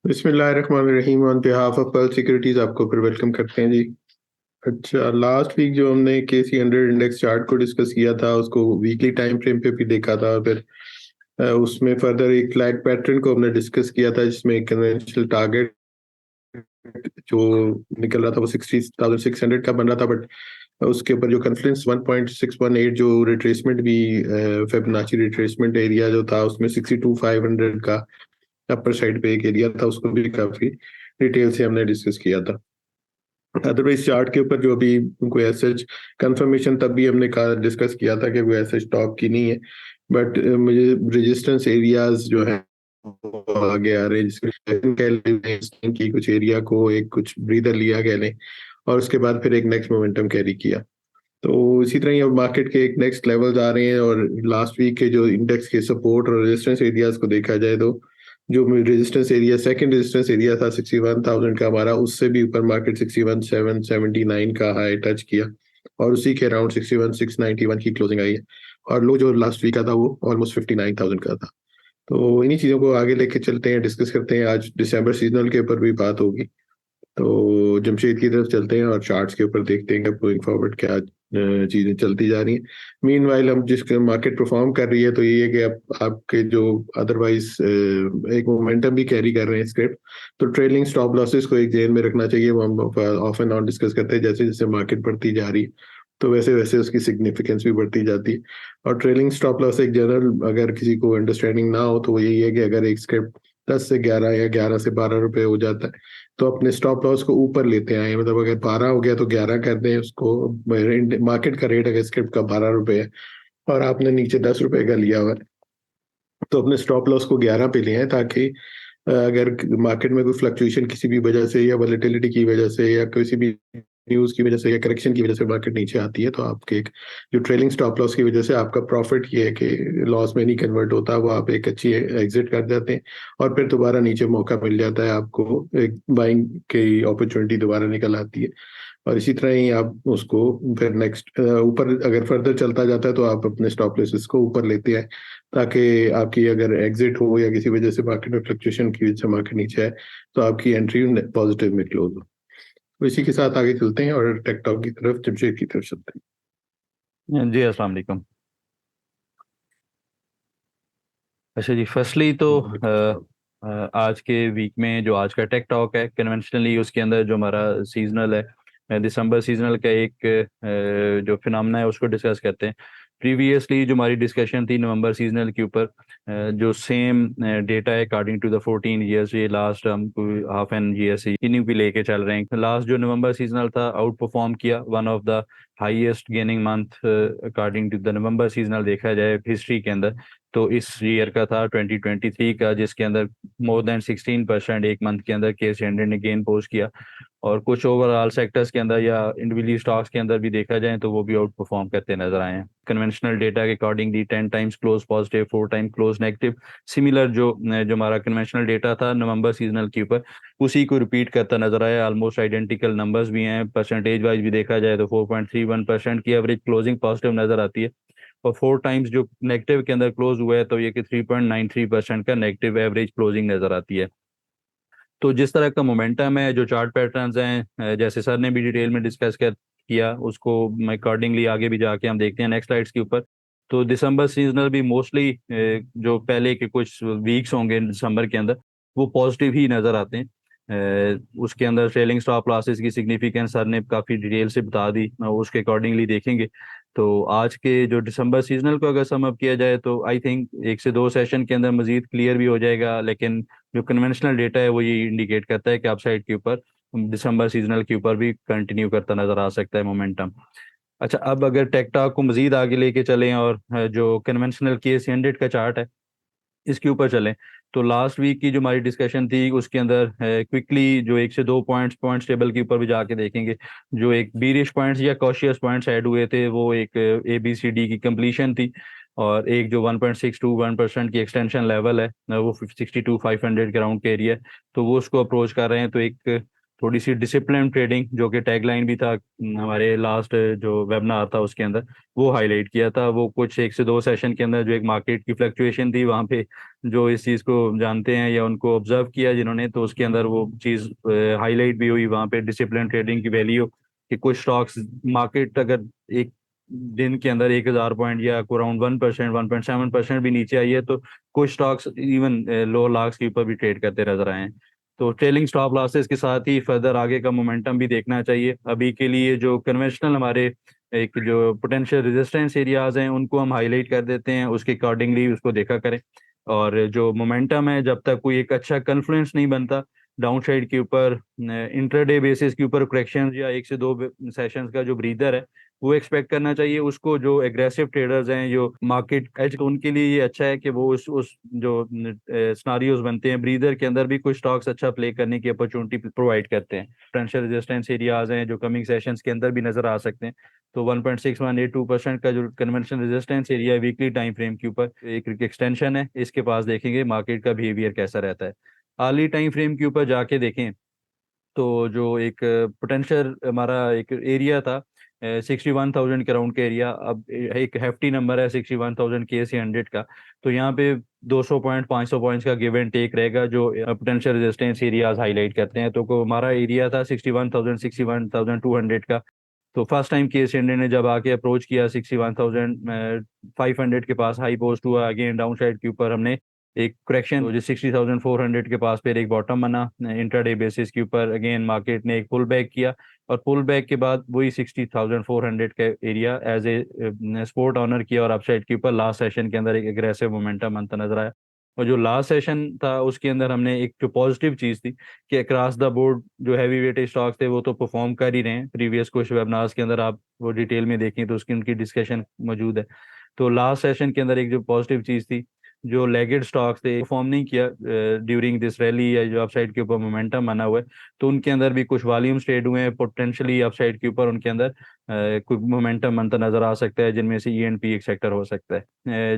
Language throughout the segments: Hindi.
बिस्मिल्लाहिर्रहमानिर्रहीम। On behalf of pearl securities आपको फिर वेलकम करते हैं जी। अच्छा, लास्ट वीक जो हमने KC 100 इंडेक्स चार्ट को डिस्कस किया था, उसको वीकली टाइम फ्रेम पे भी देखा था, और फिर उसमें फर्दर एक फ्लैग पैटर्न को हमने डिस्कस किया था, जिसमें कन्वेंशनल टारगेट जो निकल रहा था वो 60,600 का बन रहा था। बट उसके ऊपर जो कॉन्फ्लुएंस 1.618 जो रिट्रेसमेंट भी, फिबोनाची रिट्रेसमेंट एरिया जो था, उसमें 62,500 का अपर साइड पे एक एरिया था, उसको भी काफी डिटेल से हमने डिस्कस किया था। अदरवाइज चार्ट के ऊपर जो अभी कोई ऐसा कंफर्मेशन तब भी हमने डिस्कस किया था कि कोई ऐसा स्टॉक की नहीं है। बट मुझे रेजिस्टेंस एरियाज जो है वो आगे आ रहे हैं, जिसमें कह लें कि कुछ एरिया को एक कुछ ब्रीदर लिया कह लें, और उसके बाद फिर एक नेक्स्ट मोमेंटम कैरी किया। तो इसी तरह ही अब मार्केट के एक नेक्स्ट लेवल आ रहे हैं, और लास्ट वीक के जो इंडेक्स के सपोर्ट और रेजिस्टेंस एरियाज को देखा जाए तो जो resistance area, second resistance area था 61,000 का हमारा, उससे भी ऊपर मार्केट 61,779 का हाई टच किया, और उसी के अराउंड 61,691 की क्लोजिंग आई है। और लो जो लास्ट वीक का था वो ऑलमोस्ट 59,000 का था। तो इन्हीं चीज़ों को आगे लेके चलते हैं, डिस्कस करते हैं। आज दिसंबर सीजनल के ऊपर भी बात होगी। तो जमशेद की तरफ चलते हैं और चार्ट्स के ऊपर देखते हैं कि गोइंग फॉरवर्ड क्या चीजें चलती जा रही हैं। मीनवाइल हम जिस मार्केट परफॉर्म कर रही है, तो ये है कि आपके जो अदरवाइज एक मोमेंटम भी कैरी कर रहे हैं स्क्रिप्ट, तो ट्रेलिंग स्टॉप लॉसेस को एक जेन में रखना चाहिए। वो हम ऑफ एंड ऑन डिस्कस करते हैं, जैसे जैसे मार्केट बढ़ती जा रही है तो वैसे वैसे उसकी सिग्निफिकेंस भी बढ़ती जाती है। और ट्रेलिंग स्टॉप लॉस एक जनरल अगर किसी को अंडरस्टैंडिंग ना हो, तो वो यही है कि अगर एक स्क्रिप्ट 10 से 11 या 11 से 12 रुपए हो जाता है, तो अपने स्टॉप लॉस को ऊपर लेते आए। मतलब अगर 12 हो गया तो 11 कर दें उसको। मार्केट का रेट अगर स्क्रिप्ट का 12 रुपए है और आपने नीचे 10 रुपए का लिया हुआ है, तो अपने स्टॉप लॉस को 11 पे लिया है, ताकि अगर मार्केट में कोई फ्लक्चुएशन किसी भी वजह से, या वॉलेटिलिटी की वजह से, या किसी भी न्यूज की वजह से, या करेक्शन की वजह से मार्केट नीचे आती है, तो आपके एक जो ट्रेलिंग स्टॉप लॉस की वजह से आपका प्रॉफिट ये है कि लॉस में नहीं कन्वर्ट होता, वो आप एक अच्छी एग्जिट कर जाते हैं, और फिर दोबारा नीचे मौका मिल जाता है आपको, एक बाइंग की अपॉर्चुनिटी दोबारा निकल आती है। और इसी तरह ही आप उसको फिर नेक्स्ट ऊपर अगर फर्दर चलता जाता है, तो आप अपने स्टॉप लॉसेस को ऊपर लेते हैं, ताकि आपकी अगर एग्जिट हो या किसी वजह से मार्केट में फ्लक्चुएशन की वजह से मार्केट नीचे है, तो आपकी एंट्री पॉजिटिव में क्लोज हो। तो इसी के साथ आगे चलते हैं और टेकटॉक की तरफ, जमशेद की तरफ चलते जी अस्सलाम वालेकुम। अच्छा जी, फर्स्टली तो हैं। आज के वीक में जो आज का टेक टॉक है कन्वेंशनली उसके अंदर जो हमारा सीजनल है, दिसंबर सीजनल का एक जो फिनोमेना है उसको डिस्कस करते हैं। प्रीवियसली जो हमारी डिस्कशन थी नवंबर सीजनल के ऊपर, जो सेम डेटा है अकॉर्डिंग टू द 14 ईयर्स, ये लास्ट हम हाफ एन ईयर इन्हीं भी लेके चल रहे हैं। लास्ट जो नवंबर सीजनल था आउट परफॉर्म किया, one of the highest gaining month according to the November seasonal देखा जाए हिस्ट्री के अंदर। तो इस ईयर का था 2023 का, जिसके अंदर मोर देन 16% एक मंथ के अंदर KC 100 ने गेन पोस्ट किया। और कुछ ओवरऑल सेक्टर्स के अंदर या इंडिविजुअल स्टॉक्स के अंदर भी देखा जाए तो वो भी आउट परफॉर्म करते नजर आए हैं। कन्वेंशनल डेटा के accordingly 10 times close positive, 4 time close negative. Similar जो हमारा कन्वेंशनल डेटा था नवंबर सीजनल के ऊपर, उसी को रिपीट करता नजर आया। ऑलमोस्ट आइडेंटिकल नंबर्स भी हैं, परसेंटेज वाइज भी देखा जाए तो 4.31% की एवरेज क्लोजिंग पॉजिटिव नजर आती है। और 4 टाइम्स जो नेगेटिव के अंदर क्लोज हुआ है तो ये कि 3.93% का नेगेटिव एवरेज क्लोजिंग नजर आती है। तो जिस तरह का मोमेंटम है, जो चार्ट पैटर्न्स हैं, जैसे सर ने भी डिटेल में डिस्कस कर किया, उसको अकॉर्डिंगली आगे भी जाके हम देखते हैं नेक्स्ट स्लाइड्स के ऊपर। तो दिसंबर सीजनल भी मोस्टली जो पहले के कुछ वीक्स होंगे दिसंबर के अंदर, वो पॉजिटिव ही नज़र आते हैं। उसके अंदर ट्रेलिंग स्टॉप लॉसेस की सिग्निफिकेंस सर ने काफ़ी डिटेल से बता दी, उसके अकॉर्डिंगली देखेंगे। तो आज के जो दिसंबर सीजनल को अगर सम अप किया जाए तो आई थिंक 1 से 2 सेशन के अंदर मजीद क्लियर भी हो जाएगा, लेकिन जो कन्वेंशनल डेटा है वो ये इंडिकेट करता है कि अपसाइड के ऊपर दिसंबर सीजनल के ऊपर भी कंटिन्यू करता नजर आ सकता है मोमेंटम। अच्छा, अब अगर टेकटॉक को मजीद आगे लेके चलें और जो कन्वेंशनल KC 100 का चार्ट है इसके ऊपर चलें, तो लास्ट वीक की जो हमारी डिस्कशन थी उसके अंदर क्विकली जो 1 से 2 पॉइंट्स टेबल के ऊपर भी जाके देखेंगे। जो एक बीरिश पॉइंट्स या कॉशियस पॉइंट्स ऐड हुए थे वो एक ABCD की कंप्लीशन थी, और एक जो 1.621% की एक्सटेंशन लेवल है वो 62,500 के राउंड के एरिया है, तो वो उसको अप्रोच कर रहे हैं। तो एक थोड़ी सी डिसिप्लिन ट्रेडिंग, जो कि टैगलाइन भी था हमारे लास्ट जो वेबिनार था उसके अंदर, वो हाईलाइट किया था। वो कुछ 1 से 2 सेशन के अंदर जो एक मार्केट की फ्लक्चुएशन थी वहाँ पे, जो इस चीज़ को जानते हैं या उनको ऑब्जर्व किया जिन्होंने, तो उसके अंदर वो चीज़ हाईलाइट भी हुई वहाँ पे, डिसिप्लिन ट्रेडिंग की वैल्यू, कि कुछ स्टॉक्स, मार्केट अगर एक दिन के अंदर 1,000 पॉइंट या अराउंड 1%, 1.7% भी नीचे आई है, तो कुछ स्टॉक्स इवन लो लाख्स के ऊपर भी ट्रेड करते नजर आए हैं। तो ट्रेलिंग स्टॉप लॉसेस के साथ ही फर्दर आगे का मोमेंटम भी देखना चाहिए। अभी के लिए जो कन्वेंशनल हमारे एक जो पोटेंशियल रेजिस्टेंस एरियाज हैं उनको हम हाईलाइट कर देते हैं, उसके अकॉर्डिंगली उसको देखा करें। और जो मोमेंटम है, जब तक कोई एक अच्छा कन्फ्लुएंस नहीं बनता डाउन साइड के ऊपर, इंट्राडे बेसिस के ऊपर करेक्शन या 1 से 2 सेशंस का जो ब्रीदर है वो एक्सपेक्ट करना चाहिए उसको। जो एग्रेसिव ट्रेडर्स हैं, जो मार्केट एज, तो उनके लिए ये अच्छा है कि वो उस जो सिनारियोज बनते हैं ब्रीदर के अंदर भी कुछ स्टॉक्स अच्छा प्ले करने की अपॉर्चुनिटी प्रोवाइड करते हैं। पोटेंशियल रेजिस्टेंस एरियाज हैं जो कमिंग सेशंस के अंदर भी नजर आ सकते हैं। तो 1.6182% का जो कन्वेंशन रेजिस्टेंस एरिया है वीकली टाइम फ्रेम के ऊपर, एक एक्सटेंशन है, इसके पास देखेंगे मार्केट का बिहेवियर कैसा रहता है। आर्ली टाइम फ्रेम के ऊपर जाके देखें तो जो एक पोटेंशियल हमारा एक एरिया था 61,000 के राउंड का एरिया, अब एक हेफ्टी नंबर है 61,000 के सी 100 का। तो यहाँ पे 200 पॉइंट, 500 पॉइंट्स का गिव एंड टेक रहेगा जो पोटेंशियल रेजिस्टेंस एरियाज हाईलाइट करते हैं। तो हमारा एरिया था 61,000, 61,200 का। तो फर्स्ट टाइम केस इंडिया ने जब आके अप्रोच किया 61,500 के पास, हाई पोस्ट हुआ, अगेन डाउन साइड के ऊपर हमने एक करेक्शन, तो जो 60,400 के पास फिर एक बॉटम बना इंट्राडे बेसिस के ऊपर, अगेन मार्केट ने एक पुल बैक किया, और पुल बैक के बाद वही 60,400 का area as a support honour किया, और अपसाइड के ऊपर लास्ट सेशन के अंदर एक एग्रेसिव मोमेंटम बनता नजर आया। और जो लास्ट सेशन था उसके अंदर हमने एक जो पॉजिटिव चीज थी कि अक्रॉस द बोर्ड जो हैवी वेटेज स्टॉक्स थे वो तो परफॉर्म कर ही रहे हैं। प्रीवियस कुछ वेबनार्स के अंदर आप वो डिटेल में देखें तो उसकी उनकी डिस्कशन मौजूद है। तो लास्ट सेशन के अंदर एक जो पॉजिटिव चीज थी, जो लेगेड स्टॉक्स थे परफॉर्म नहीं किया ड्यूरिंग दिस रैली, या जो अपसाइड के ऊपर मोमेंटम बना हुआ है, तो उनके अंदर भी कुछ वॉल्यूम्स ट्रेड हुए हैं पोटेंशियली अपसाइड के ऊपर, उनके अंदर कुछ मोमेंटम बनता नजर आ सकता है, जिनमें से ईएनपी एक सेक्टर हो सकता है।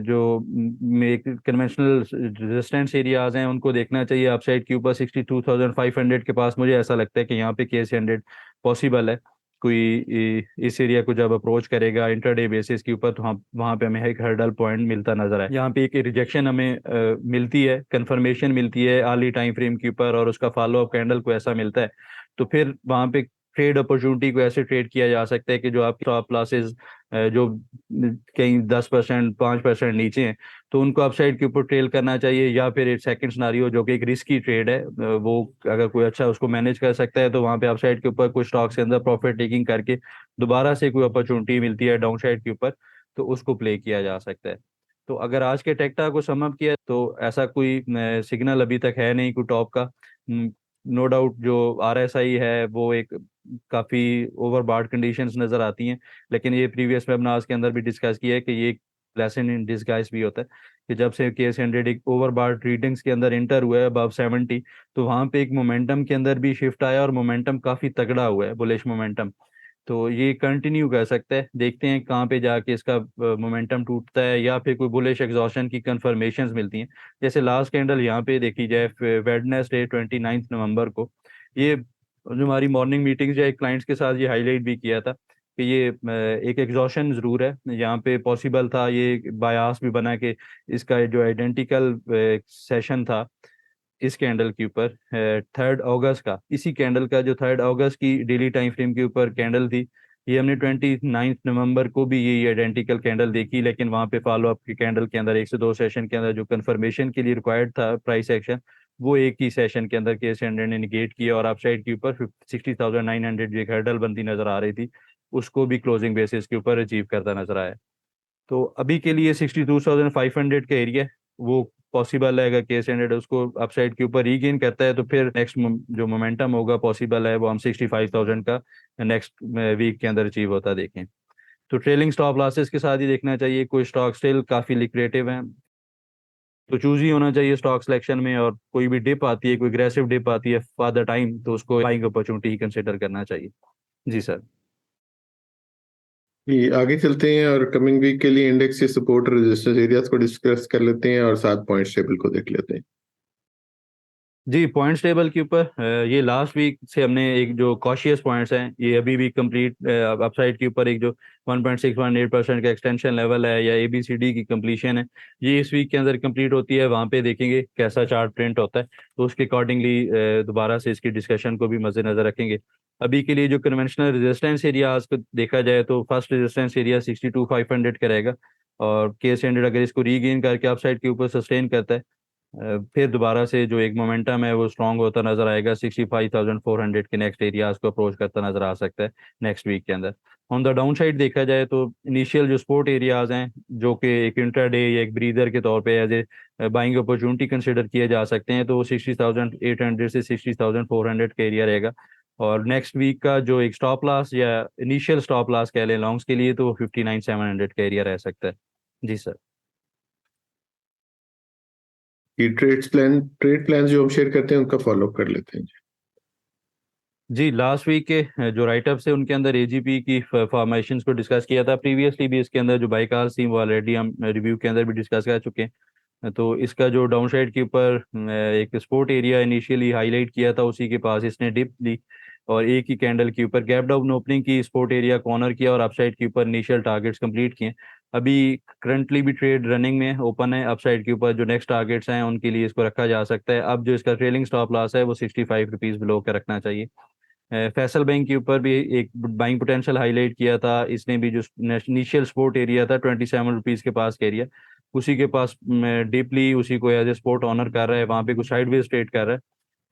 जो कन्वेंशनल रेजिस्टेंस एरियाज हैं उनको देखना चाहिए अपसाइड के ऊपर 62,500 के पास। मुझे ऐसा लगता है कि यहाँ पे केस 100 पॉसिबल है। कोई इस एरिया को जब अप्रोच करेगा इंटरडे बेसिस के ऊपर, तो हम वहाँ पे हमें एक हर्डल पॉइंट मिलता नजर है। यहाँ पे एक रिजेक्शन हमें मिलती है, कंफर्मेशन मिलती है अर्ली टाइम फ्रेम के ऊपर, और उसका फॉलो अप कैंडल को ऐसा मिलता है, तो फिर वहाँ पे ट्रेड अपॉर्चुनिटी को ऐसे ट्रेड किया जा सकता है कि जो आपकी स्टॉप लॉसेज जो कहीं 10%, 5% नीचे हैं, तो उनको अपसाइड के ऊपर ट्रेल करना चाहिए। या फिर एक सेकंड सिनारियो जो कि एक रिस्की ट्रेड है, वो अगर कोई अच्छा उसको मैनेज कर सकता है, तो वहाँ पे अपसाइड के ऊपर कुछ स्टॉक्स के अंदर प्रॉफिट टेकिंग करके दोबारा से कोई अपॉर्चुनिटी मिलती है डाउन साइड के ऊपर, तो उसको प्ले किया जा सकता है। तो अगर आज के टेक्टा को सम अप किया तो ऐसा कोई सिग्नल अभी तक है नहीं कोई टॉप का। नो डाउट जो आरएसआई है वो एक काफ़ी ओवरबॉट कंडीशंस नज़र आती हैं, लेकिन ये प्रीवियस वेबनार्स के अंदर भी डिस्कस किया है कि ये एक लेसन इन डिस्गाइज भी होता है, कि जब से केस 100 एक ओवरबॉट रीडिंग्स के अंदर इंटर हुआ है अबव 70, तो वहाँ पे एक मोमेंटम के अंदर भी शिफ्ट आया, और मोमेंटम काफ़ी तगड़ा हुआ है, बुलिश मोमेंटम। तो ये कंटिन्यू कर सकता है, देखते हैं कहाँ पे जाके इसका मोमेंटम टूटता है, या फिर कोई बुलिश एग्जॉशन की कंफर्मेशंस मिलती हैं। जैसे लास्ट कैंडल यहाँ पे देखी जाए वेडनेसडे 29 नवंबर को, ये जो हमारी मॉर्निंग मीटिंग्स या क्लाइंट्स के साथ ये हाईलाइट भी किया था कि ये एक एग्जॉशन जरूर है यहाँ पे पॉसिबल था। ये बायास भी बना कि इसका जो आइडेंटिकल सेशन था इस कैंडल के ऊपर 3 अगस्त का, इसी कैंडल का जो 3 अगस्त की डेली टाइम फ्रेम के ऊपर कैंडल थी, ये हमने 29 नवंबर को भी यही आइडेंटिकल कैंडल देखी, लेकिन वहाँ पे फॉलो अप की कैंडल के अंदर 1 से 2 सेशन के अंदर जो कंफर्मेशन के लिए रिक्वायर्ड था प्राइस एक्शन, वो एक ही सेशन के अंदर केस 100 ने निगेट किया, और अपसाइड के ऊपर 60,900 जो एक हर्डल बनती नजर आ रही थी, उसको भी क्लोजिंग बेसिस के ऊपर अचीव करता नजर आया। तो अभी के लिए 62,500 का एरिया है, वो पॉसिबल है। अगर केस हंड्रेड उसको अपसाइड के ऊपर रीगेन करता है, तो फिर नेक्स्ट जो मोमेंटम होगा पॉसिबल है वो हम 65,000 का नेक्स्ट वीक के अंदर अचीव होता देखें। तो ट्रेलिंग स्टॉप लॉसेस के साथ ही देखना चाहिए, कोई स्टॉक स्टिल काफी लिक्रेटिव हैं, तो चूज ही होना चाहिए स्टॉक सिलेक्शन में। और कोई भी डिप आती है, कोई ग्रेसिव डिप आती है फॉर द टाइम, तो उसको बाइंग अपॉर्चुनिटी ही कंसिडर करना चाहिए। जी सर। ये आगे चलते हैं और कमिंग वीक के लिए इंडेक्स के सपोर्ट रेजिस्टेंस एरियाज को डिस्कस कर लेते हैं और 7 पॉइंट्स टेबल को देख लेते हैं। जी पॉइंट्स टेबल के ऊपर ये लास्ट वीक से हमने एक जो कॉशियस पॉइंट्स हैं ये अभी भी कंप्लीट अपसाइड के ऊपर एक जो 1.618% का एक्सटेंशन लेवल है या ABCD की कंप्लीशन है, ये इस वीक के अंदर कंप्लीट होती है। वहाँ पे देखेंगे कैसा चार्ट प्रिंट होता है, तो उसके अकॉर्डिंगली दोबारा से इसकी डिस्कशन को भी मद्देनजर रखेंगे। अभी के लिए जो कन्वेंशनल रेजिस्टेंस एरिया आज को देखा जाए तो फर्स्ट रेजिस्टेंस एरिया 62,500 का रहेगा, और K-100 अगर इसको रीगेन करके अपसाइड के ऊपर सस्टेन करता है फिर दोबारा से जो एक मोमेंटम है वो स्ट्रांग होता नजर आएगा। 65,400 के नेक्स्ट एरियाज को अप्रोच करता नजर आ सकता है नेक्स्ट वीक के अंदर। ऑन द डाउन साइड देखा जाए तो इनिशियल जो सपोर्ट एरियाज हैं जो कि एक इंट्राडे या एक ब्रीदर के तौर पे as a buying opportunity consider किए जा सकते हैं, तो वो 60,800 से 60,400 का एरिया रहेगा। और नेक्स्ट वीक का जो एक स्टॉप लॉस या इनिशियल स्टॉप लॉस कह लें लॉन्ग्स के लिए, तो वो 59,700 का एरिया रह सकता है। जी सर। कि ट्रेड प्लान जो हम शेयर करते हैं उनका फॉलो कर लेते हैं। जी लास्ट वीक के जो राइटअप्स है उनके अंदर AGP की फॉर्मेशंस को डिस्कस किया था। प्रीवियसली भी इसके अंदर जो बाइकाल्स थी वो ऑलरेडी हम रिव्यू के अंदर भी डिस्कस कर चुके हैं। तो इसका जो डाउन साइड के ऊपर एक सपोर्ट एरिया इनिशियली हाईलाइट किया था, उसी के पास इसने डिप दी और एक ही कैंडल के ऊपर गैप डाउन ओपनिंग की, सपोर्ट एरिया कॉर्नर किया और अपसाइड के ऊपर इनिशियल टारगेट्स कंप्लीट किए। अभी करंटली भी ट्रेड रनिंग में ओपन है। अपसाइड के ऊपर जो नेक्स्ट टारगेट्स हैं उनके लिए इसको रखा जा सकता है। अब जो इसका ट्रेलिंग स्टॉप लॉस है वो 65 रुपीज़ बिलो के रखना चाहिए। फैसल बैंक के ऊपर भी एक बाइंग पोटेंशियल हाईलाइट किया था इसने भी। जो इनिशियल सपोर्ट एरिया था 27 रुपीज़ के पास का एरिया, उसी के पास डीपली उसी को एज ए सपोर्ट ऑनर कर रहा है, वहाँ पे कुछ साइडवेज ट्रेड कर रहा है।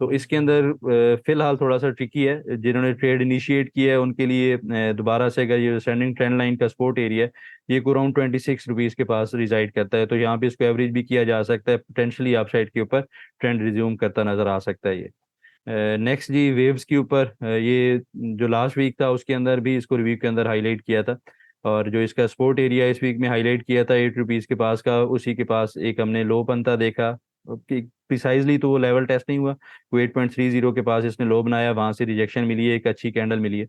तो इसके अंदर फिलहाल थोड़ा सा ट्रिकी है। जिन्होंने ट्रेड इनिशिएट किया है उनके लिए दोबारा से अगर ये सेंडिंग ट्रेंड लाइन का सपोर्ट एरिया है, ये को अराउंड 26 रुपीज़ के पास रिजाइड करता है, तो यहाँ पे इसको एवरेज भी किया जा सकता है। पोटेंशली अपसाइड के ऊपर ट्रेंड रिज्यूम करता नजर आ सकता है ये। नेक्स्ट जी वेव्स के ऊपर ये जो लास्ट वीक था उसके अंदर भी इसको रिव्यू के अंदर हाईलाइट किया था, और जो इसका सपोर्ट एरिया इस वीक में हाईलाइट किया था 8 रुपीज़ के पास का, उसी के पास एक हमने लो बनता देखा कि प्रिसाइजली तो वो लेवल टेस्ट नहीं हुआ। वो 8.30 के पास इसने लो बनाया, वहां से रिजेक्शन मिली है, एक अच्छी कैंडल मिली है,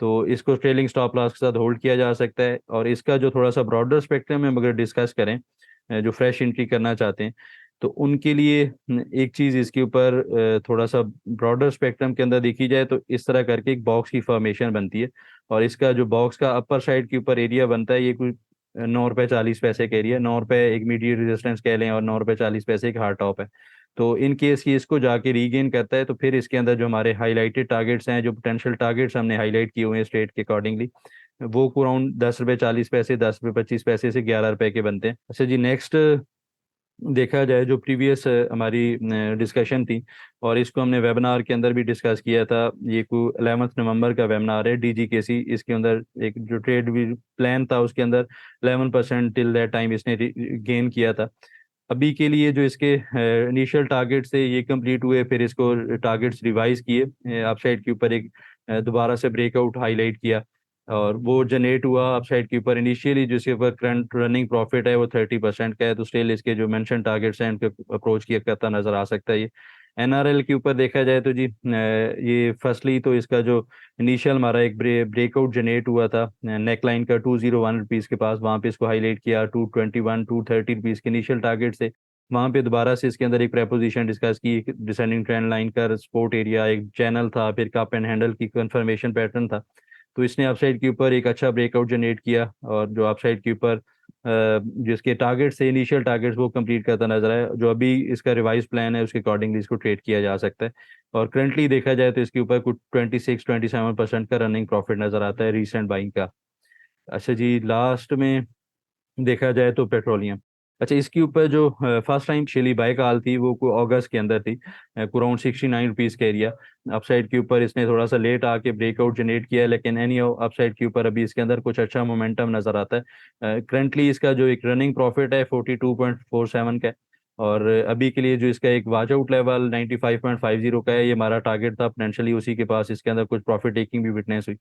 तो इसको ट्रेलिंग स्टॉप लॉस के साथ होल्ड किया जा सकता है। और इसका जो थोड़ा सा ब्रॉडर स्पेक्ट्रम है अगर डिस्कस करें, जो फ्रेश एंट्री करना चाहते हैं तो उनके लिए एक चीज़ इसके ऊपर थोड़ा सा ब्रॉडर स्पेक्ट्रम के अंदर देखी जाए तो इस तरह करके एक बॉक्स की फॉर्मेशन बनती है, और इसका जो बॉक्स का अपर साइड के ऊपर एरिया बनता है ये कुछ 9 रुपये 40 पैसे का एरिया, 9 रुपये एक मीडियट रेजिस्टेंस कह लें और 9 रुपये 40 पैसे एक हार्ड टॉप है। तो इन केस ये इसको जाके रीगेन करता है तो फिर इसके अंदर जो हमारे हाईलाइटेड टारगेट्स हैं, जो पोटेंशियल टारगेट्स हमने हाईलाइट किए हुए हैं स्ट्रेट के अकॉर्डिंगली, वो अराउंड 10 रुपये 40 पैसे, 10 रुपये 25 पैसे से 11 रुपये के बनते हैं। अच्छा जी नेक्स्ट देखा जाए जो प्रीवियस हमारी डिस्कशन थी और इसको हमने वेबिनार के अंदर भी डिस्कस किया था, ये को 11 नवंबर का वेबिनार है DGKC। इसके अंदर एक जो ट्रेड प्लान था उसके अंदर 11% टिल दैट टाइम इसने गेन किया था। अभी के लिए जो इसके इनिशियल टारगेट्स थे ये कंप्लीट हुए, फिर इसको टारगेट्स रिवाइज किए, अपसाइड के ऊपर एक दोबारा से ब्रेकआउट हाईलाइट किया और वो जनरेट हुआ अपसाइड के ऊपर। इनिशियली जो इसके ऊपर करंट रनिंग प्रॉफिट है वो 30% का है, तो स्टिल इसके जो मेंशन टारगेट्स हैं उनके अप्रोच किया करता नजर आ सकता है ये। NRL के ऊपर देखा जाए तो जी ये फर्स्टली तो इसका जो इनिशियल हमारा एक ब्रेकआउट जनरेट हुआ था नेकलाइन का 201 रुपीज़ के पास, वहाँ पे इसको हाईलाइट किया 221 230 रुपीज़ के इनिशियल टारगेट से। वहाँ पे दोबारा से इसके अंदर एक प्रेपोजिशन डिस्कस की, डिसेंडिंग ट्रेंड लाइन का सपोर्ट एरिया एक चैनल था, फिर कप एंड हैंडल की कंफर्मेशन पैटर्न था। तो इसने अपसाइड के ऊपर एक अच्छा ब्रेकआउट जनरेट किया और जो अपसाइड के ऊपर जिसके टारगेट से इनिशियल टारगेट्स वो कंप्लीट करता नजर आया। जो अभी इसका रिवाइज प्लान है उसके अकॉर्डिंगली इसको ट्रेड किया जा सकता है, और करंटली देखा जाए तो इसके ऊपर कुछ 26-27% का रनिंग प्रॉफिट नजर आता है रिसेंट बाइंग का। अच्छा जी लास्ट में देखा जाए तो पेट्रोलियम। अच्छा इसके ऊपर जो फर्स्ट टाइम शेली बाय कॉल थी वो को अगस्त के अंदर थी, अराउंड 69 रुपीज़ का एरिया। अपसाइड के ऊपर इसने थोड़ा सा लेट आके ब्रेकआउट जनरेट किया है, लेकिन एनी अपसाइड के ऊपर अभी इसके अंदर कुछ अच्छा मोमेंटम नजर आता है। करंटली इसका जो एक रनिंग प्रॉफिट है 42.47 का है, और अभी के लिए जो इसका एक वॉच आउट लेवल 95.50 का है, ये हमारा टारगेट था पोटेंशियली उसी के पास इसके अंदर कुछ प्रॉफिट टेकिंग भी विटनेस हुई।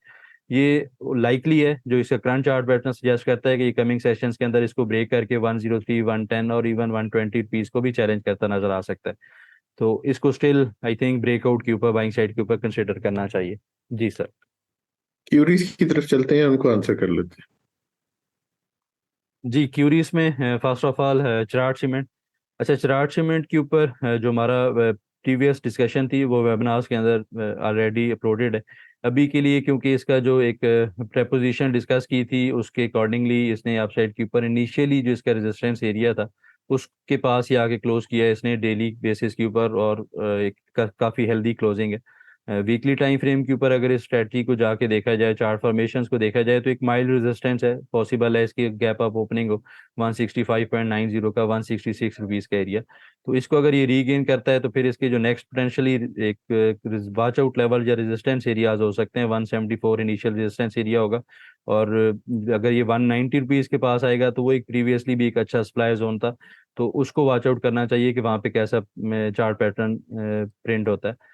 ये लाइकली है जो इसका करंट चार्ट पैटर्न सजेस्ट करता है कि कमिंग सेशंस के अंदर इसको ब्रेक करके 103 110 और इवन 120 रुपीज़ को भी चैलेंज करता नजर आ सकता है। तो इसको स्टिल आई थिंक ब्रेकआउट के ऊपर बाइंग साइड के ऊपर कंसिडर करना चाहिए। जी सर। क्यूरीज की तरफ चलते हैं, उनको आंसर कर लेते जी क्यूरीज में first of all Chirag cement. अच्छा चिराग सीमेंट के ऊपर जो हमारा प्रीवियस डिस्कशन थी वो वेबिनार्स के अंदर ऑलरेडी अपलोडेड है। अभी के लिए क्योंकि इसका जो एक प्रपोजिशन डिस्कस की थी उसके अकॉर्डिंगली इसने अपसाइड के ऊपर इनिशियली जो इसका रेजिस्टेंस एरिया था उसके पास ही आके क्लोज किया है इसने डेली बेसिस के ऊपर, और एक काफ़ी हेल्दी क्लोजिंग है। वीकली टाइम फ्रेम के ऊपर अगर इस स्ट्रेटजी को जाके देखा जाए, चार्ट फॉर्मेशंस को देखा जाए, तो एक माइल्ड रेजिस्टेंस है, पॉसिबल है इसकी गैप अप ओपनिंग हो 165.90 का 166 रुपीज़ का एरिया। तो इसको अगर ये रीगेन करता है तो फिर इसके जो नेक्स्ट पोटेंशियली एक वॉच आउट लेवल या रेजिस्टेंस एरियाज हो सकते हैं, 174 इनिशियल रेजिस्टेंस एरिया होगा। और अगर ये 190 रुपीज़ के पास आएगा तो वो एक प्रीवियसली भी एक अच्छा सप्लाई जोन था, तो उसको वॉच आउट करना चाहिए कि वहाँ पे कैसा चार्ट पैटर्न प्रिंट होता है।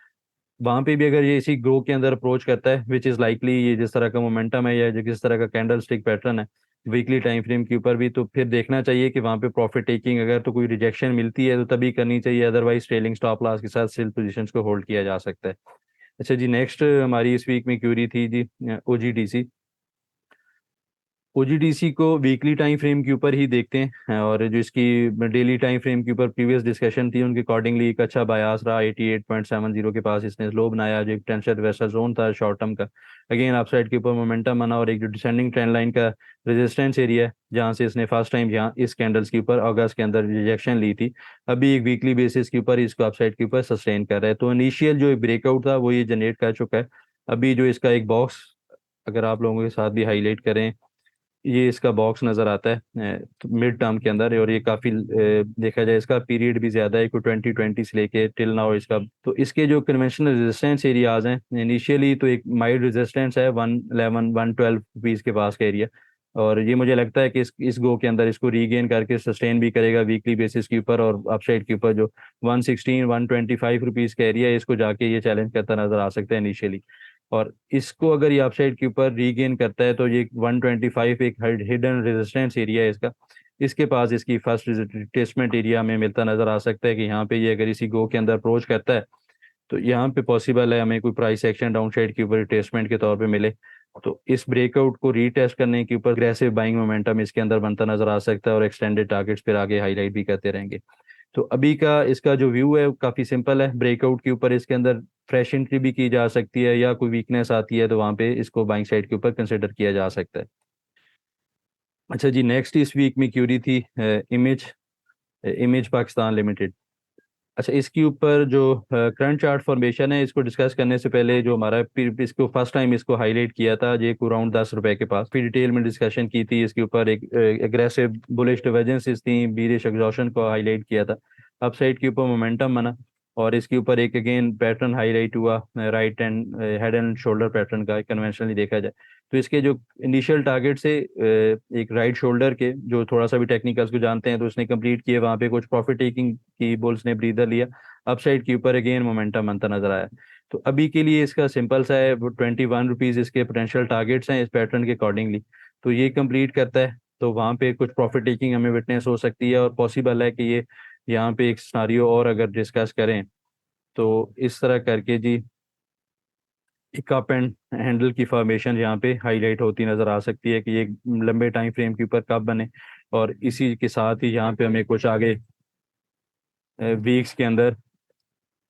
वहां पे भी अगर ये इसी ग्रो के अंदर अप्रोच करता है विच इज लाइकली, ये जिस तरह का मोमेंटम है या जो किस तरह का कैंडल स्टिक पैटर्न है वीकली टाइम फ्रेम के ऊपर भी, तो फिर देखना चाहिए कि वहां पे प्रॉफिट टेकिंग अगर तो कोई रिजेक्शन मिलती है तो तभी करनी चाहिए, अदरवाइज ट्रेलिंग स्टॉप लॉस के साथ सेल पोजीशंस को होल्ड किया जा सकता है। अच्छा जी, नेक्स्ट हमारी इस वीक में क्यूरी थी जी ओजीडीसी। ओजीडीसी को वीकली टाइम फ्रेम के ऊपर ही देखते हैं, और जो इसकी डेली टाइम फ्रेम के ऊपर प्रीवियस डिस्कशन थी उनके अकॉर्डिंगली एक अच्छा बायास रहा, 88.70 के पास इसने लो बनाया, जो एक टेंशन वैसा जोन था शॉर्ट टर्म का। अगेन अपसाइड के ऊपर मोमेंटम बना, और एक जो डिसेंडिंग ट्रेंड लाइन का रेजिस्टेंस एरिया है जहाँ से इसने फर्स्ट टाइम यहाँ इस कैंडल्स के ऊपर अगस्त के अंदर रिजेक्शन ली थी, अभी एक वीकली बेसिस के ऊपर इसको अपसाइड के ऊपर सस्टेन कर रहा है। तो इनिशियल जो ब्रेकआउट था वो ये जनरेट कर चुका है। अभी जो इसका एक बॉक्स अगर आप लोगों के साथ भी हाईलाइट करें, ये इसका बॉक्स नज़र आता है मिड टर्म के अंदर, और ये काफ़ी देखा जाए इसका पीरियड भी ज़्यादा है, को 2020 से लेके टिल नाउ इसका। तो इसके जो कन्वेंशनल रेजिस्टेंस एरियाज हैं इनिशियली, तो एक माइल्ड रेजिस्टेंस है 111-112 रुपीज़ के पास का एरिया, और ये मुझे लगता है कि इस गो के अंदर इसको रीगेन करके सस्टेन भी करेगा वीकली बेसिस के ऊपर, और अपसाइड के ऊपर जो 116-125 रुपीज़ का एरिया है इसको जाके ये चैलेंज करता नजर आ सकता है इनिशियली। और इसको अगर ये अपसाइड के ऊपर रीगेन करता है तो ये 125 एक हिडन रेजिस्टेंस एरिया है इसका, इसके पास इसकी फर्स्ट रिट्रेसमेंट एरिया में मिलता नजर आ सकता है कि यहाँ पे ये अगर इसी गो के अंदर अप्रोच करता है तो यहाँ पे पॉसिबल है हमें कोई प्राइस एक्शन डाउन साइड के ऊपर रिट्रेसमेंट के तौर पे मिले। तो इस ब्रेकआउट को रीटेस्ट करने के ऊपर अग्रेसिव बाइंग मोमेंटम इसके अंदर बनता नजर आ सकता है, और एक्सटेंडेड टारगेट्स फिर आगे हाईलाइट भी करते रहेंगे। तो अभी का इसका जो व्यू है वो काफ़ी सिंपल है, ब्रेकआउट के ऊपर इसके अंदर फ्रेश एंट्री भी की जा सकती है, या कोई वीकनेस आती है तो वहाँ पे इसको बाइंग साइड के ऊपर कंसिडर किया जा सकता है। अच्छा जी, नेक्स्ट इस वीक में क्यूरी थी इमेज इमेज पाकिस्तान लिमिटेड। अच्छा, इसके ऊपर जो करंट चार्ट फॉर्मेशन है इसको डिस्कस करने से पहले जो हमारा इसको फर्स्ट टाइम इसको हाईलाइट किया था ये अराउंड 10 रुपए के पास, फिर डिटेल में डिस्कशन की थी इसके ऊपर, एक एग्रेसिव बुलिश डिवर्जेंसेस थी, बीरिश एग्जॉशन को हाईलाइट किया था, अपसाइड के ऊपर मोमेंटम बना, और इसके ऊपर एक अगेन पैटर्न हाईलाइट हुआ right and head and shoulder pattern का कन्वेंशनली देखा जाए। तो इसके जो इनिशियल टारगेट से एक राइट शोल्डर के जो थोड़ा सा भी टेक्निकल्स को जानते हैं तो उसने कंप्लीट किए, वहाँ पे कुछ प्रॉफिट टेकिंग की बुल्स ने ब्रीदर लिया, अपसाइड के ऊपर अगेन मोमेंटम बनता नजर आया। तो अभी के लिए इसका सिंपल सा है, वो 21 रुपीज़ इसके पोटेंशियल टारगेट्स हैं इस पैटर्न के अकॉर्डिंगली, तो ये कंप्लीट करता है तो वहाँ पे कुछ प्रॉफिट टेकिंग हमें विटनेस हो सकती है, और पॉसिबल है कि ये यहाँ पे एक सिनारियो और अगर डिस्कस करें तो इस तरह करके जी एक अप एंड हैंडल की फॉर्मेशन यहाँ पे हाईलाइट होती नजर आ सकती है कि ये लंबे टाइम फ्रेम के ऊपर कब बने, और इसी के साथ ही यहाँ पे हमें कुछ आगे वीक्स के अंदर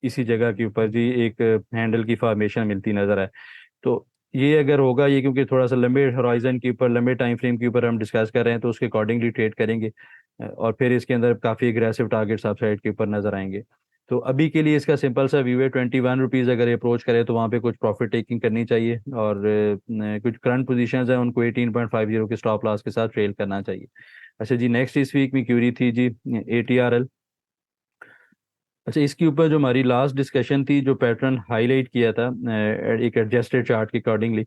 इसी जगह के ऊपर जी एक हैंडल की फॉर्मेशन मिलती नजर आए। तो ये अगर होगा, ये क्योंकि थोड़ा सा लंबे होराइजन के ऊपर लंबे टाइम फ्रेम के ऊपर हम डिस्कस कर रहे हैं तो उसके अकॉर्डिंगली ट्रेड करेंगे, और फिर इसके अंदर काफ़ी एग्रेसिव टारगेट्स आप साइड के ऊपर नजर आएंगे। तो अभी के लिए इसका सिंपल सा व्यू है, 21 रुपीज़ अगर अप्रोच करें तो वहाँ पे कुछ प्रॉफिट टेकिंग करनी चाहिए, और कुछ करंट पोजीशंस हैं उनको 18.50 के स्टॉप लॉस के साथ ट्रेल करना चाहिए। अच्छा जी, नेक्स्ट इस वीक में क्यूरी थी जी ATRL। अच्छा, इसके ऊपर जो हमारी लास्ट डिस्कशन थी, जो पैटर्न हाईलाइट किया था एक एडजस्टेड चार्ट के अकॉर्डिंगली,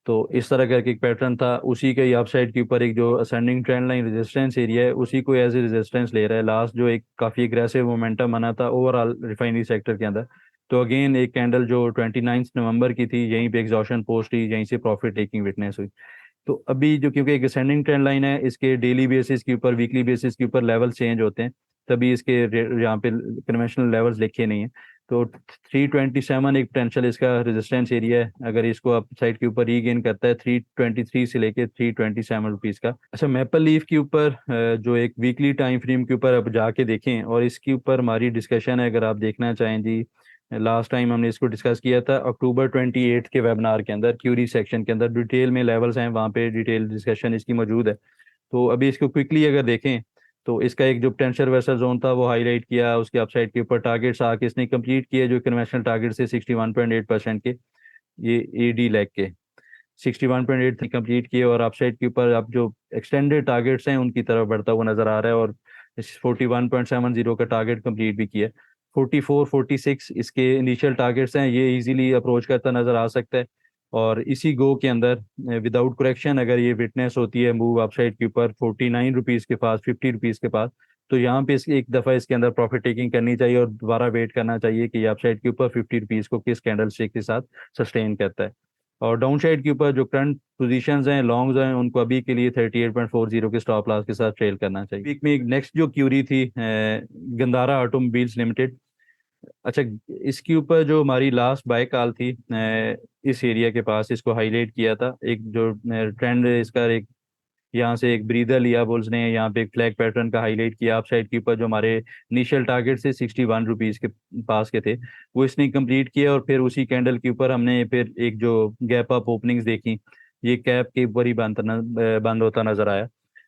तो इस तरह का एक पैटर्न था, उसी के अपसाइड के ऊपर एक जो ascending trend line resistance area है उसी को एज ए रेजिस्टेंस ले रहा है, लास्ट जो एक काफ़ी एग्रेसिव मोमेंटम बना था ओवरऑल रिफाइनरी सेक्टर के अंदर। तो अगेन एक कैंडल जो 29 नवंबर की थी यहीं पे एग्जॉशन पोस्ट हुई, यहीं से प्रॉफिट टेकिंग विटनेस हुई। तो अभी जो क्योंकि एक असेंडिंग ट्रेंड लाइन है, इसके डेली बेसिस के ऊपर वीकली बेसिस के ऊपर लेवल चेंज होते हैं, तभी इसके यहाँ पे कन्वेंशनल लेवल्स लिखे नहीं है। तो 327 एक पोटेंशियल इसका रेजिस्टेंस एरिया है, अगर इसको आप साइड के ऊपर रीगेन करता है 323 से लेके 327 रुपीज़ का। अच्छा, मैपल लीफ के ऊपर जो एक वीकली टाइम फ्रेम के ऊपर अब जाके देखें, और इसके ऊपर हमारी डिस्कशन है, अगर आप देखना चाहें जी। लास्ट टाइम हमने इसको डिस्कस किया था अक्टूबर 28 के वेबिनार के अंदर, क्यूरी सेक्शन के अंदर डिटेल में लेवल्स हैं, वहाँ पे डिटेल डिस्कशन इसकी मौजूद है। तो अभी इसको क्विकली अगर देखें तो इसका एक जो पोटेंशियल वर्सल जोन था वो हाईलाइट किया, उसके अपसाइड के ऊपर टारगेट्स आके इसने कंप्लीट किए जो कन्वेंशनल टारगेट से 61.8% के, ये एडी लैग के 61.8 कंप्लीट किए, और अपसाइड के ऊपर अब जो एक्सटेंडेड टारगेट्स हैं उनकी तरफ बढ़ता हुआ नजर आ रहा है, और 41.70 का टारगेट कंप्लीट भी किया। 44 46 इसके इनिशियल टारगेट्स हैं, ये इजीली अप्रोच करता नजर आ सकता है। और इसी गो के अंदर विदाउट करेक्शन अगर ये विटनेस होती है मूव अपसाइड के ऊपर 49 रुपीज़ के पास, 50 रुपीज़ के पास, तो यहाँ पे एक दफ़ा इसके अंदर प्रॉफिट टेकिंग करनी चाहिए और दोबारा वेट करना चाहिए कि ये अपसाइड के ऊपर 50 रुपीज़ को किस कैंडल स्टिक के साथ सस्टेन करता है। और डाउन साइड के ऊपर जो करंट पोजीशंस हैं लॉन्ग्स हैं उनको अभी के लिए 38.40 के स्टॉप लॉस के साथ ट्रेल करना चाहिए। वीक में एक नेक्स्ट जो क्यूरी थी गंदारा ऑटोमोबाइल्स लिमिटेड। अच्छा, इसके ऊपर जो हमारी लास्ट बाय कॉल थी इस एरिया के पास, इसको हाईलाइट किया था, एक जो ट्रेंड इसका एक यहाँ से एक ब्रीदर लिया बुल्स ने, यहाँ पे एक फ्लैग पैटर्न का हाईलाइट किया अप साइड के ऊपर, जो हमारे इनिशियल टारगेट से 61 रुपीज़ के पास के थे वो इसने कंप्लीट किया, और फिर उसी कैंडल के ऊपर हमने फिर एक जो गैप अप ओपनिंग्स देखी, ये कैप के ऊपर ही बंद होता नजर आया।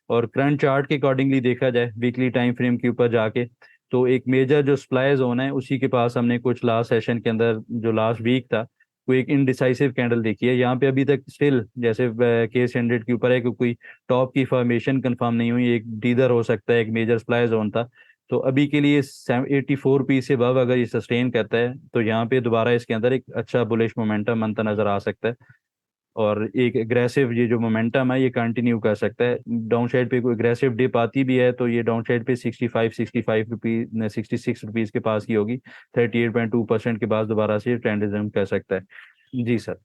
और करंट चार्ट के अकॉर्डिंगली देखा जाए वीकली टाइम फ्रेम के ऊपर जाके, तो एक मेजर जो सप्लाई जोन है उसी के पास हमने कुछ लास्ट सेशन के अंदर जो लास्ट वीक था कोई एक इनडिसाइसिव कैंडल देखी है। यहाँ पे अभी तक स्टिल जैसे केस 100 के ऊपर है कि कोई टॉप की फॉर्मेशन कंफर्म नहीं हुई, एक डीदर हो सकता है, एक मेजर सप्लाई जोन था। तो अभी के लिए 84 पी से above अगर ये सस्टेन करता है तो यहाँ पे दोबारा इसके अंदर एक अच्छा बुलिश मोमेंटम बनता नजर आ सकता है, और एक एग्रेसिव ये जो मोमेंटम है ये कंटिन्यू कर सकता है। डाउन साइड पे कोई एग्रेसिव डिप आती भी है तो ये डाउन साइड पे 65 रुपीज 66 रुपीज के पास की होगी, 38.2% के बाद दोबारा से ट्रेंड रिज्यूम कर सकता है। जी सर।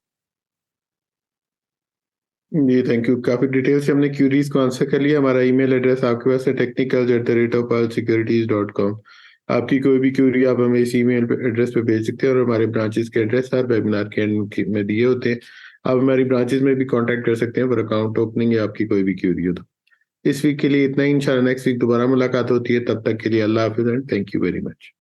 जी थैंक यू, काफी डिटेल से हमने क्यूरीज को आंसर कर लिया। हमारा ईमेल एड्रेस आपके पास है technicals@pearlsecurities.com। आपकी कोई भी क्यूरी आप हमें इस ईमेल एड्रेस पे भेज सकते हैं, और हमारे ब्रांचेस के एड्रेस हर वेबिनार के end में दिए होते हैं। आप हमारी ब्रांचेस में भी कांटेक्ट कर सकते हैं फॉर अकाउंट ओपनिंग या आपकी कोई भी क्यूरी हो तो। इस वीक के लिए इतना ही, इंशाल्लाह नेक्स्ट वीक दोबारा मुलाकात होती है, तब तक के लिए अल्लाह हाफिज and thank you very much.